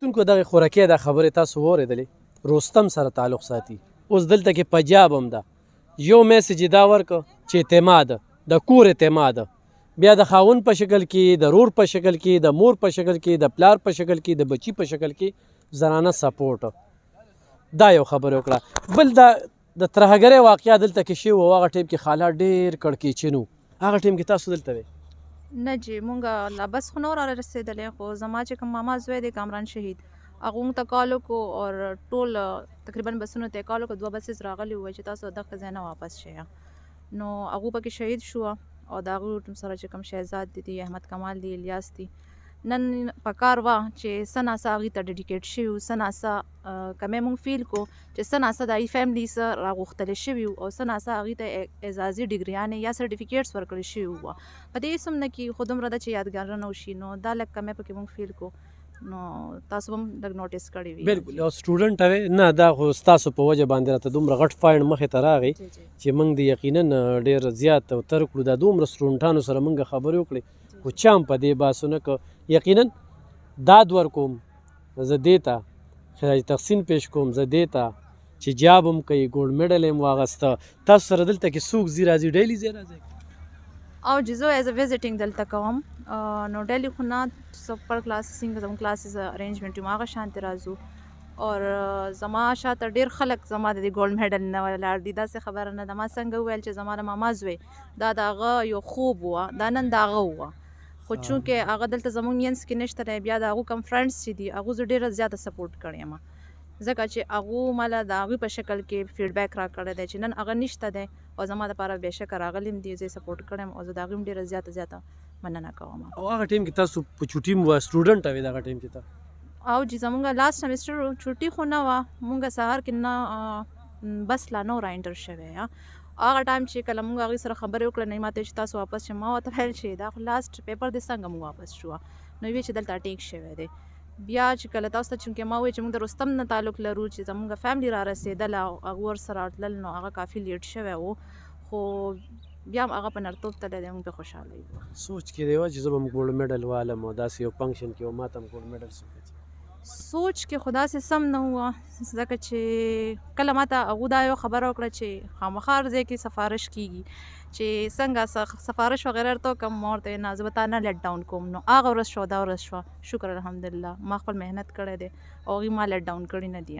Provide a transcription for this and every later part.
دونکو دغه خوراکي دا خبرې تاسو واورېدلې رستم سره تعلق ساتي. اوس دلته کې پنجاب هم ده. یو میسج یې دا ورکړه چې اعتماد د کور اعتماد بیا د خاوند په شکل کې، د رور په شکل کې، د مور په شکل کې، د پلار په شکل کې، د بچي په شکل کې زنانه سپورټ. دا یو خبره وکړه. بل دا د ترهګرۍ واقعه دلته کې شوی و، هغه ټیم کې خاله ډېر کړکېچن و. هغه ټیم کې تاسو دلته وئ؟ نه جی مونږه لا بس خو نو را رسېدلې، خو زما چې کوم ماما زوی دی کامران شهید هغه مونږ ته کال وکړو اور ټول تقریبا بسونو ته یې کال وکړو، 2 بسز راغلي وو چې تاسو دغه ځای نه واپس شئ. نو هغو پکې شهید شو او د هغوی سره چې کوم شهزاد دي احمد کمال دی الیاس دی نن پکار وه چې څه ناڅه هغوی ته ډیډیکیټ شوي وو، څه ناڅه کمی مونږ فیل کو چې څه ناڅه د هغوی فیملي څه راغوښتلی شوي وو او څه ناڅه هغوی ته اعزازي ډګریانې یا سرټیفیکیټس ورکړل شوي وو. په دې هېڅ هم نه کي، خو دومره ده چې یادګارونه وشي، نو دا لږ کمی پکې مونږ فیل کو. نو تاسو هم لږ نوټس کړی وي. بالکل. او سټوډنټ وې نه، دا خو ستاسو په وجه باندې راته دومره غټ پوینټ مخې ته راغی چې موږ د یقینا ډېر زیات او تر کړو. دا دومره سټوډنټانو سره موږ خبرې وکړې، خو چا هم په دې بحث ونه کړ. یقینا داد ورکوم زه دې ته، خراج تحسین پیش کوم زه دې ته چې جاب هم کوي، ګولډ میډل یې هم واغسته. تاسو سره دلته کې څوک ځي راځي؟ ډیلي ځي راځي؟ او چې زه ایز ا وزټینګ دلته کوم، نو ډیلی خو نه سپر کلاسز څنګه زموږ کلاسز ارینجمنټ یم هغه شانتې راځو. اور زما شاته ډېر خلک زما د دې ګولډ میډل نه ولاړ دي. داسې خبره نه ده. ما څنګه وویل چې زما د ماما زوی دا د هغه یو خوب وه، دا نن د هغه وه، خو چونکې هغه دلته زموږ مینس کې نشته دی، بیا د هغو کوم فرینډس چې دي هغو زه ډېره زیاته سپورټ کړې یم، ځکه چې هغو ماله د هغوی په شکل کې فیډبیک راکړی دی چې نن هغه نشته دی او زما دپاره بېشکه راغلی هم دي، زه یې سپورټ کړی یم او زه د هغوی هم ډېره زیاته مننه کوم. او هغه ټیم کې تاسو په چوټي هم وه، سټوډنټ وې دغه ټیم کې ته؟ او جی زمونږ لاست سیمسټر چوټي خو نه وه، مونږ سهار کې نه بس لا نو را انټر شوی. هغه ټایم چې کله مونږ هغوی سره خبرې وکړه نه ماته چې تاسو واپس شئ، ما ورته ویل چې دا خو لاست پیپر دی څنګه مونږ واپس شو، نو ویې چې دلته ټیک شوی دی. بیا چې کله تاسو ته چونکې ما وویل چې مونږ د رستم نه تعلق لرو چې زمونږ فیملی را رسېدله او هغه ورسره راتلل، نو هغه کافي لیټ شوی و، خو بیا هم هغه په نرتوب تللی دی، مونږ پرې خوشحاله یو. سوچ کې دی چې زه به هم ګولډ میډل والم او داسې یو فنکشن کې و ماته هم ګولډ میډل څوک سوچ کې خو داسې سم نه وه، ځکه چې کله ماته هغو دا یو خبره وکړه چې خامخا هر ځای کې سفارش کېږي، چې څنګه سفارش وغیره درته وکړم، ما ورته ویل نه زه به تا نه لیټ ډاون کوم. نو هغه ورځ شوه دا ورځ شوه، شکر الحمدلله ما خپل محنت کړی دی او هغوی ما لیټ ډاون کړي نه دي.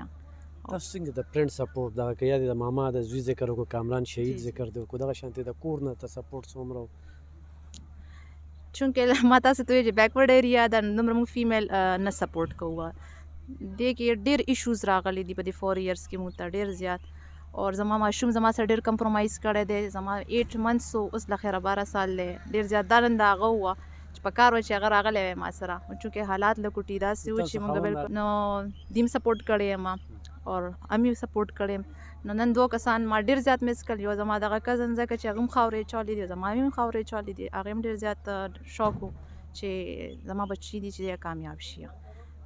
تاسو څنګه د فرینډ سپورټ دغه که یا د ماما د زوی ذکر وکړو، کامران شهید ذکر دی وکړو، دغه شانتې د کور نه ته سپورټ څومره و؟ چونکې ما تاسو ته ویل چې بیکورډ ایریا ده، دومره موږ فیمیل نه سپورټ کوو. دې کې ډېر ایشوز راغلي دي په دې 4 ایئرس کې مونږ ته ډېر زیات، اور زما ماشوم زما سره ډېر کمپرومایز کړی دی، زما 8 منثس و، اوس له خیره 12 سال دی، ډېر زیات دا نن د هغه وه چې په کار وه چې هغه راغلی وی ما سره، چونکې حالات له کوټي داسې و چې مونږ بالکل نو دیم سپورټ کړی یم اور هم یې سپورټ کړی یم. نو نن 2 کسان ما ډېر زیات مس کړل، یو زما دغه کزن ځکه چې هغه هم خاورې چالي دي، زما هم خاورې چالي دي، هغې هم ډېر زیات شوق و چې زما بچي دي چې کامیاب شي.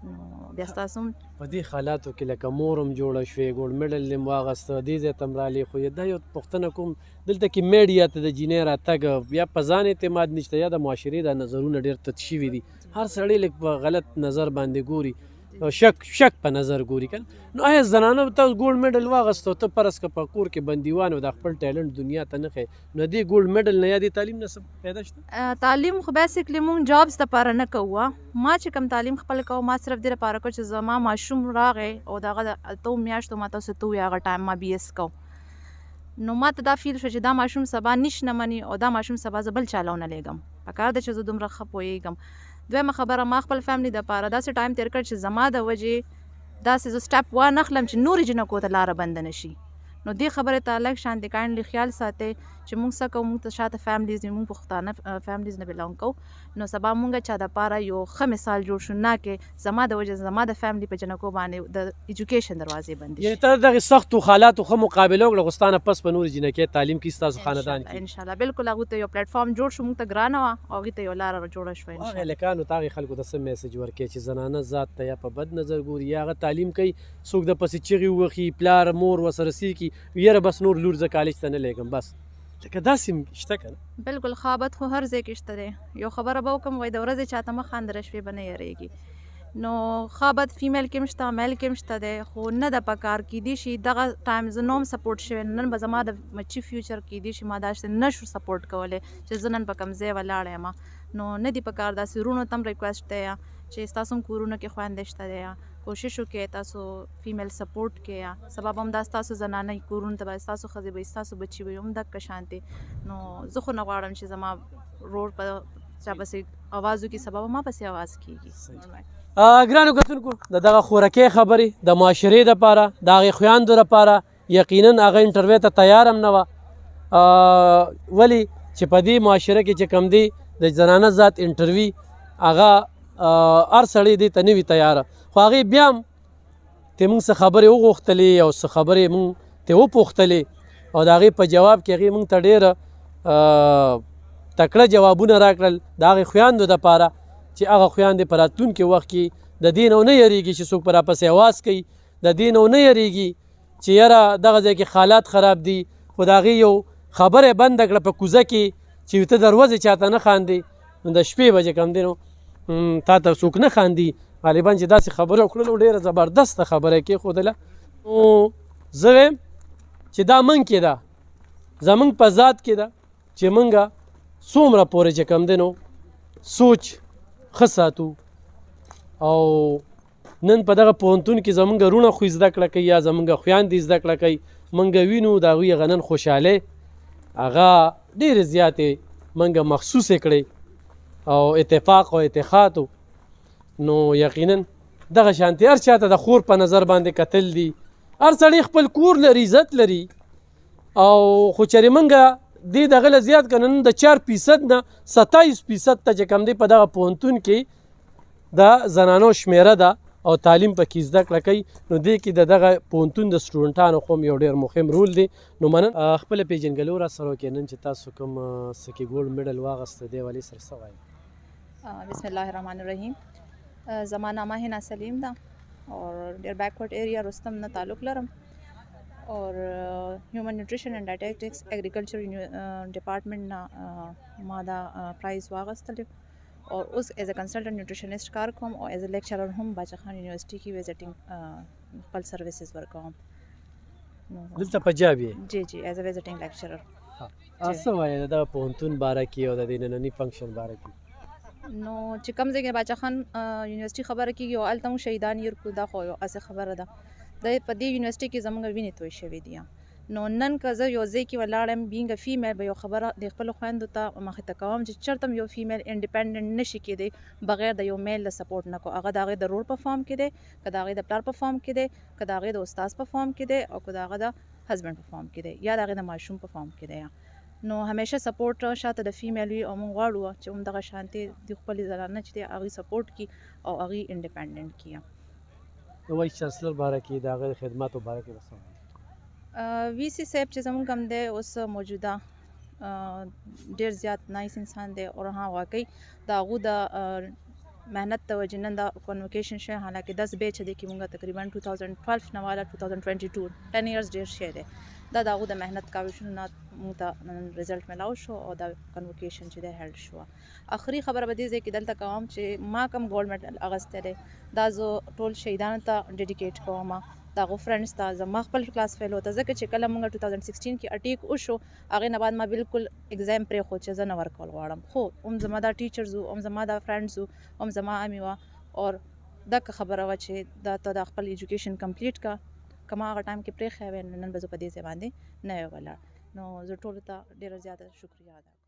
نو بیا ستاسو هم په دې حالاتو کې لکه مور هم جوړه شوې، ګولډ میډل دې هم واخیسته، دې ځای ته هم رالې، خو دا یو پوښتنه کوم دلته کې میډیا ته د جینۍ راتګ یا په ځان اعتماد نشته یا د معاشرې دا نظرونه ډېر تت شوي دي، هر سړی لږ په غلط نظر باندې ګوري، شک په نظر ګوري کنه. نو آیا زنانه ته ګولډ میډل واخیسته، ته فرض که په کور کې بندیوان او د خپل ټیلنټ دنیا ته نه ښیې، نو دې ګولډ میډل نه یا دې تعلیم نه څه پیدا شته؟ تعلیم خو بیسیکلی مونږ جابس دپاره نه کوو. ما چې کوم تعلیم خپل کوو ما صرف دې لپاره کوو چې زما ماشوم راغی او د هغه د 8 میاشتو ما تاسو ته ووایي هغه ټایم ما بي ایس کوو، نو ما ته دا فیل شو چې دا ماشوم سبا نیش نه مني او دا ماشوم سبا زه بل چا له ونه لېږم، پکار ده چې زه دومره ښه پوهېږم. دویمه خبره ما خپل فیملی دپاره داسې ټایم تېر کړ چې زما د وجې داسې زه سټپ وانخلم چې نورې جنکو ته لاره بنده نه شي. نو دې خبرې ته لږ شانتې کاینډلی خیال ساتئ چې مونږ څه کوو، مونږ ته شاته فیملیز دي، مونږ پښتانه فیملیز نه بلانګ کوو، نو سبا مونږ چا دپاره یو ښه مثال جوړ شو، نه کې زما د وجې زما د فیملی په جنکو باندې د ایجوکیشن دروازې بندې شي. یعنې ته دغې سختو حالاتو ښه مقابله وکړه، خو ستا نه پس په نورې جنکۍ تعلیم کې ستاسو خاندان کې انشاءالله بالکل هغوی ته یو پلیټفارم جوړ شو، مونږ ته ګرانه وه او هغوی ته یو لاره جوړه شوه. هغې هلکانو ته هغې خلکو ته څه میسج ورکوې چې زنانه ذات ته یا په بد نظر ګوري یا هغه تعلیم کوي څوک د پسې چغې ووهي، پلار مور ورسره سیکي یاره بس نور لور زه کالج ته نه لېږم، بس لکه داسې شته که نه؟ بالکل خابت خو هر ځای کې شته دی. یو خبره به وکړم، وایي د ورځې چاته مه خاندره شپې به نه یېرېږي. نو ښه بد فیمیل کې هم شته میل کې هم شته دی خو نه ده پکار کیدی شي دغه ټایم زه نوم سپورټ شوی نن به زما د بچي فیوچر کیدی شي ما داسې نه شو سپورټ کولی چې زه نن په کوم ځای ولاړه یم نو نه دي پکار داسې وروڼو ته هم ریکویسټ دی چې ستاسو هم کورونو کې خویندې شته دی کوشش وکړئ تاسو فیمیل سپورټ کې سبب هم دا ستاسو زنانه کورونو ته به ستاسو ښځې به ستاسو بچي به هم دقه شانتې نو زه خو نه غواړم چې زما رور په چا پسې اواز وکړي سبب ما پسې اواز کیږي ګرانو کتونکو د دغه خورکې خبرې د معاشرې دپاره د هغې خویندو دپاره یقینا هغه انټرویو ته تیار هم نه وه ولې چې په دې معاشره کې چې کوم دی د زنانه ذات انټروي هغه هر سړی دې ته نه وي تیاره خو هغې بیا هم ترې موږ څه خبرې وغوښتلې او څه خبرې موږ ترې وپوښتلې او د هغې په جواب کې هغې موږ ته ډېره تکړه جوابونه راکړل د هغې خویندو دپاره چې هغه خویندې په راتلونکي وخت کې د دې نه ونه یریږي چې څوک په راپسې اواز کوي د دې نه ونه یریږي چې یاره دغه ځای کې حالات خراب دي خو د هغې یو خبره یې بنده کړه په کوزه کې چې ته د ورځې چاته نه خاندې نو د شپې به چې کوم دی نو تا ته څوک نه خاندي غالبا چې داسې خبره وکړلو ډېره زبردسته خبره یې کېښودله نو زه وایم چې دا موږ کې ده زموږ په ذات کې ده چې موږ څومره پورې چې کوم دی نو سوچ ښه ساتو او نن په دغه پوهنتون کې زمونږ وروڼه خو زده کړه کوي یا زمونږ خویندې زده کړه کوي موږ وینو د هغوی هغه نن خوشحالۍ هغه ډېرې زیاتې موږ محسوسې کړئ او اتفاق او اتحاد نو یقینا دغه شانتې هر چاته د خور په نظر باندې کتل دي هر سړی خپل کور لري عزت لري او خو چېرې موږ دې دغه له زیات که نن د 4% نه 27% ته چې کوم دی په دغه پوهنتون کې د زنانو شمیره ده او تعلیم پکې زده کړه کوي نو دې کې د دغه پوهنتون د سټوډنټانو خو هم یو ډېر مهم رول دی نو منن خپله پېژنګلو را سره وکړئ نن چې تاسو کوم سکي ګولډ میډل واغسته دی ولې سره څه وایي بسم الله الرحمن الرحیم زما نامه هنا سلیم ده اور ډېر بیکورډ ایریا رستم نه تعلق لرم اور هیومن نیوټریشن اینڈ ډایټیکټکس اګریکلچر ډپارټمنټ نه ما دا پرایز واغستلی اور اوس ایز ا کنسلټنټ نیوټریشنسټ کار کوم او ایز ا لیکچرر هم باچا خان یونیورسټي کې وزټینګ خپل سروسز ورکوم دلته پنجاب یې جی جی ایز ا وزټینګ لیکچرر څه وایي د دغه پوهنتون باره کې او د دې ننني فنکشن باره کې نو چې کوم ځای کې باچا خان یونیورسټي خبره کېږي او هلته موږ شهیدان یې ورکړو دا خو یو هسې خبره ده د په دې یونیورسټي کې زموږ وینې توی شوي دي نو نن که زه یو ځای کې ولاړ یم بینګ فیمیل به یو خبره د خپلو خویندو ته مخې ته کوم چې چېرته هم یو فیمیل انډیپینډنټ نشي کېدی بغیر د یو میل د سپورټ نه کو هغه د هغې د رور په فارم کې دی که د هغې د پلار په فارم کې دی که د هغې د استاذ په فارم کې دی او که د هغه د هسبنډ په فارم کې دی یا د هغې د ماشوم په فارم کې دی نو همیشه سپورټ شاته د فیمیل وي او موږ غواړو چې همدغه شانتې د خپلې زنانه چې دی هغې سپورټ کړي او هغې انډیپینډنټ کړي د وایس چانسلر باره کې د هغه خدماتو باره کې څه وی سی صاحب چې زموږ کوم دی اوس موجوده ډېر زیات نایس انسان دی اور ها واقعي د هغو د محنت د وجې نن دا کنوکیشن شوی حالانکې 10 بیچ دی کې مونږ تقریبا 2012 نه والا 2022 10 ایئرز ډېر شی دی دا د هغو د محنت کاوشونو نه مونږ ته نن رزلټ میلاو شو او دا کنوکیشن چې دی هیلډ شوه آخري خبره به دې ځای کې دلته کوم چې ما کوم ګولډ میډل اغستی دی دا زه ټول شهیدانو ته ډیډیکیټ کوم د هغو فرینډس ته زما خپل کلاس فیلو ته ځکه چې کله موږ 2016 کې اټیک وشو هغې نه بعد ما بالکل اگزام پرېښود چې زه نه ورکول غواړم خو هم زما دا ټیچرز وو هم زما دا فرینډز وو هم زما امي وه اور دغه خبره وه چې دا ته د خپل ایجوکیشن کمپلیټ کا که ما هغه ټایم کې پرېښی وی نن به زه په دې ځای باندې نه وی ولاړ نو زه ټولو ته ډېره زیاته شکریه ادا